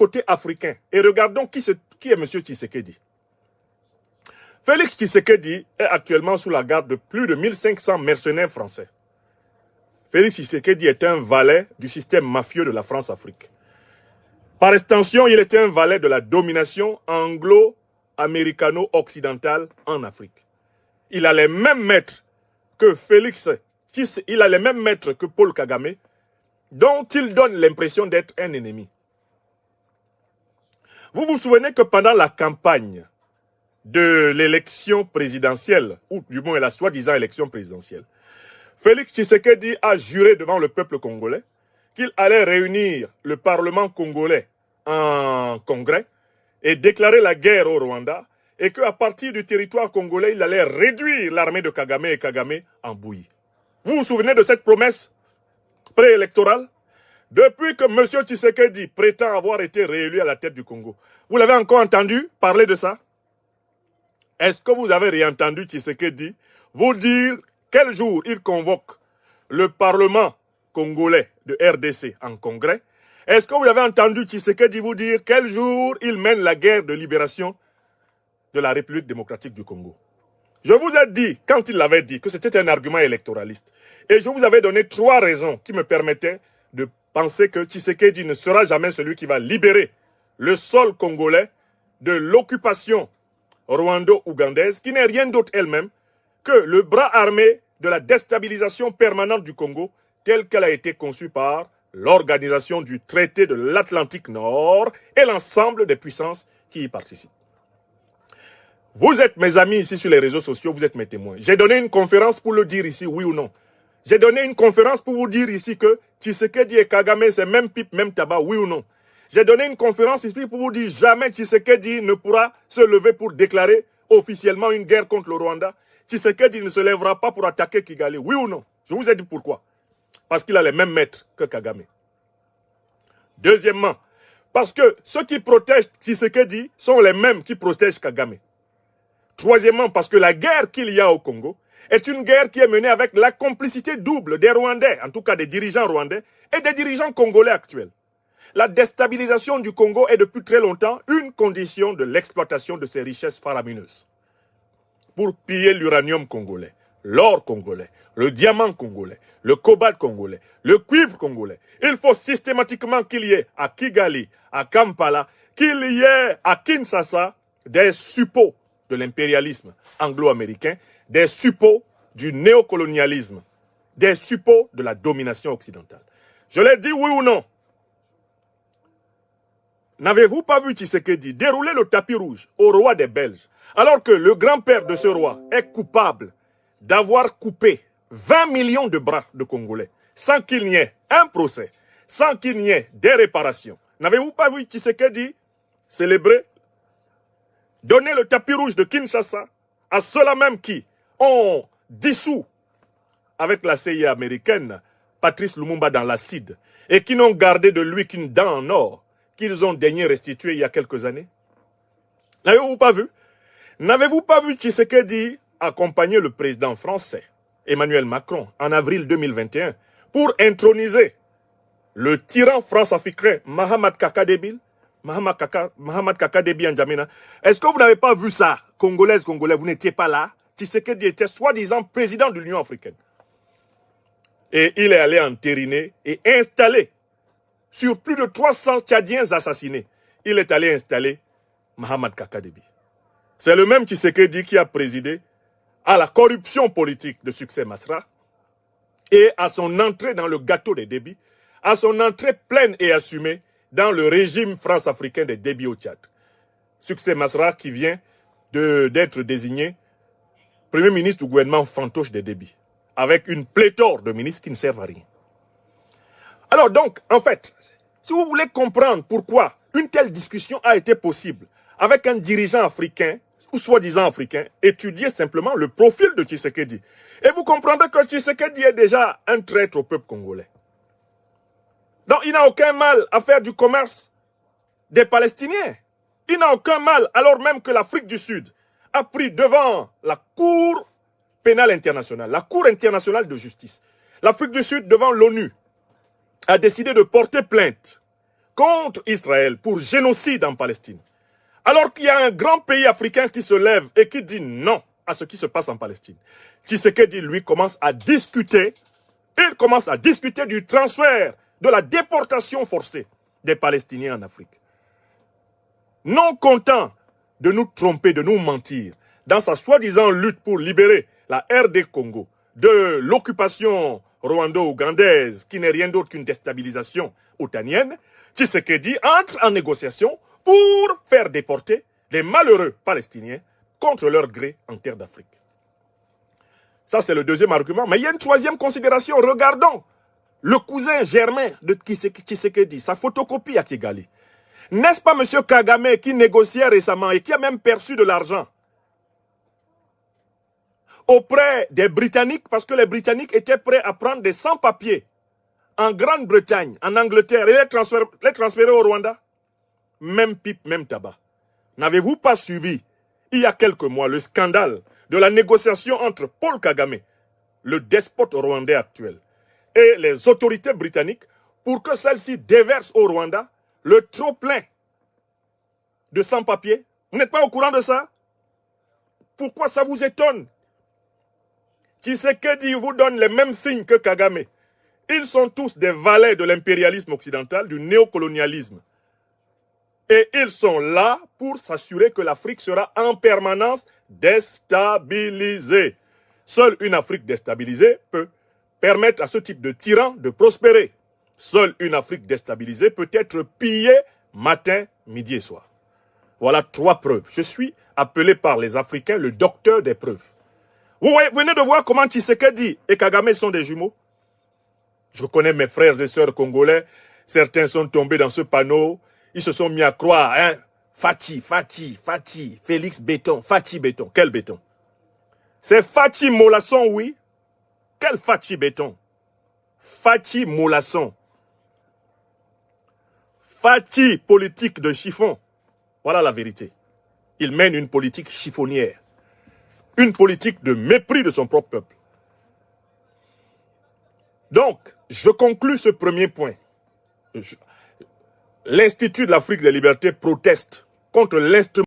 côté africain et regardons qui est M. Tshisekedi. Félix Tshisekedi est actuellement sous la garde de plus de 1500 mercenaires français. Félix Tshisekedi est un valet du système mafieux de la France-Afrique. Par extension, il est un valet de la domination anglo-américano-occidentale en Afrique. Il a les mêmes maîtres que il a les mêmes maîtres que Paul Kagame, dont il donne l'impression d'être un ennemi. Vous vous souvenez que pendant la campagne de l'élection présidentielle, ou du moins la soi-disant élection présidentielle, Félix Tshisekedi a juré devant le peuple congolais qu'il allait réunir le Parlement congolais en congrès et déclarer la guerre au Rwanda et qu'à partir du territoire congolais, il allait réduire l'armée de Kagame et Kagame en bouillie. Vous vous souvenez de cette promesse préélectorale? Depuis que M. Tshisekedi prétend avoir été réélu à la tête du Congo, vous l'avez encore entendu parler de ça? Est-ce que vous avez réentendu Tshisekedi vous dire quel jour il convoque le Parlement congolais de RDC en congrès? Est-ce que vous avez entendu Tshisekedi vous dire quel jour il mène la guerre de libération de la République démocratique du Congo? Je vous ai dit, quand il l'avait dit, que c'était un argument électoraliste. Et je vous avais donné 3 raisons qui me permettaient de penser que Tshisekedi ne sera jamais celui qui va libérer le sol congolais de l'occupation rwando-ougandaise, qui n'est rien d'autre elle-même que le bras armé de la déstabilisation permanente du Congo, telle qu'elle a été conçue par l'organisation du traité de l'Atlantique Nord et l'ensemble des puissances qui y participent. Vous êtes mes amis ici sur les réseaux sociaux, vous êtes mes témoins. J'ai donné une conférence pour le dire ici, oui ou non. J'ai donné une conférence pour vous dire ici que Tshisekedi et Kagame, c'est même pipe, même tabac, oui ou non. J'ai donné une conférence ici pour vous dire jamais Tshisekedi ne pourra se lever pour déclarer officiellement une guerre contre le Rwanda. Tshisekedi ne se lèvera pas pour attaquer Kigali, oui ou non. Je vous ai dit pourquoi. Parce qu'il a les mêmes maîtres que Kagame. Deuxièmement, parce que ceux qui protègent Tshisekedi sont les mêmes qui protègent Kagame. Troisièmement, parce que la guerre qu'il y a au Congo est une guerre qui est menée avec la complicité double des Rwandais, en tout cas des dirigeants rwandais, et des dirigeants congolais actuels. La déstabilisation du Congo est depuis très longtemps une condition de l'exploitation de ses richesses faramineuses. Pour piller l'uranium congolais, l'or congolais, le diamant congolais, le cobalt congolais, le cuivre congolais, il faut systématiquement qu'il y ait à Kigali, à Kampala, qu'il y ait à Kinshasa des suppôts de l'impérialisme anglo-américain, des suppôts du néocolonialisme, des suppôts de la domination occidentale. Je l'ai dit oui ou non? N'avez-vous pas vu Tshisekedi dérouler le tapis rouge au roi des Belges, alors que le grand-père de ce roi est coupable d'avoir coupé 20 millions de bras de Congolais, sans qu'il n'y ait un procès, sans qu'il n'y ait des réparations? N'avez-vous pas vu Tshisekedi célébrer, donner le tapis rouge de Kinshasa à ceux-là même qui ont dissous avec la CIA américaine Patrice Lumumba dans l'acide et qui n'ont gardé de lui qu'une dent en or qu'ils ont daigné restituer il y a quelques années? N'avez-vous pas vu? N'avez-vous pas vu Tshisekedi accompagner le président français Emmanuel Macron en avril 2021 pour introniser le tyran france-africain Mahamat Kaka Déby N'Djamena? Est-ce que vous n'avez pas vu ça, Congolaises, Congolais? Vous n'étiez pas là. Tshisekedi était soi-disant président de l'Union africaine. Et il est allé entériner et installer sur plus de 300 Tchadiens assassinés. Il est allé installer Mahamat Kaka Déby. C'est le même Tshisekedi qui a présidé à la corruption politique de Succès Masra et à son entrée dans le gâteau des Déby, à son entrée pleine et assumée dans le régime france-africain des Déby au Tchad. Succès Masra qui vient d'être désigné Premier ministre du gouvernement fantoche des Déby, avec une pléthore de ministres qui ne servent à rien. Alors donc, en fait, si vous voulez comprendre pourquoi une telle discussion a été possible avec un dirigeant africain, ou soi-disant africain, étudiez simplement le profil de Tshisekedi. Et vous comprendrez que Tshisekedi est déjà un traître au peuple congolais. Donc il n'a aucun mal à faire du commerce des Palestiniens. Il n'a aucun mal, alors même que l'Afrique du Sud a pris devant la Cour pénale internationale, la Cour internationale de justice. L'Afrique du Sud, devant l'ONU, a décidé de porter plainte contre Israël pour génocide en Palestine. Alors qu'il y a un grand pays africain qui se lève et qui dit non à ce qui se passe en Palestine. Tshisekedi, lui, commence à discuter. Il commence à discuter du transfert, de la déportation forcée des Palestiniens en Afrique. Non content de nous tromper, de nous mentir, dans sa soi-disant lutte pour libérer la RD Congo de l'occupation rwando-ougandaise, qui n'est rien d'autre qu'une déstabilisation otanienne, Tshisekedi entre en négociation pour faire déporter les malheureux Palestiniens contre leur gré en terre d'Afrique. Ça, c'est le deuxième argument. Mais il y a une troisième considération. Regardons le cousin germain de Tshisekedi, sa photocopie à Kigali. N'est-ce pas M. Kagame qui négociait récemment et qui a même perçu de l'argent auprès des Britanniques, parce que les Britanniques étaient prêts à prendre des sans-papiers en Grande-Bretagne, en Angleterre, et les transférer au Rwanda? Même pipe, même tabac. N'avez-vous pas suivi, il y a quelques mois, le scandale de la négociation entre Paul Kagame, le despote rwandais actuel, et les autorités britanniques pour que celles-ci déversent au Rwanda le trop-plein de sans-papiers? Vous n'êtes pas au courant de ça? Pourquoi ça vous étonne? Tshisekedi vous donne les mêmes signes que Kagame. Ils sont tous des valets de l'impérialisme occidental, du néocolonialisme. Et ils sont là pour s'assurer que l'Afrique sera en permanence déstabilisée. Seule une Afrique déstabilisée peut permettre à ce type de tyran de prospérer. Seule une Afrique déstabilisée peut être pillée matin, midi et soir. Voilà 3 preuves. Je suis appelé par les Africains le docteur des preuves. Vous venez de voir comment Tshisekedi et Kagame sont des jumeaux. Je connais mes frères et sœurs congolais. Certains sont tombés dans ce panneau. Ils se sont mis à croire, hein. Fachi, Félix Béton, Fachi Béton. Quel béton? C'est Fachi Molasson, oui. Quel Fachi Béton? Fachi Molasson. Fachi politique de chiffon. Voilà la vérité. Il mène une politique chiffonnière. Une politique de mépris de son propre peuple. Donc, je conclus ce premier point. L'Institut de l'Afrique des libertés proteste contre l'instrument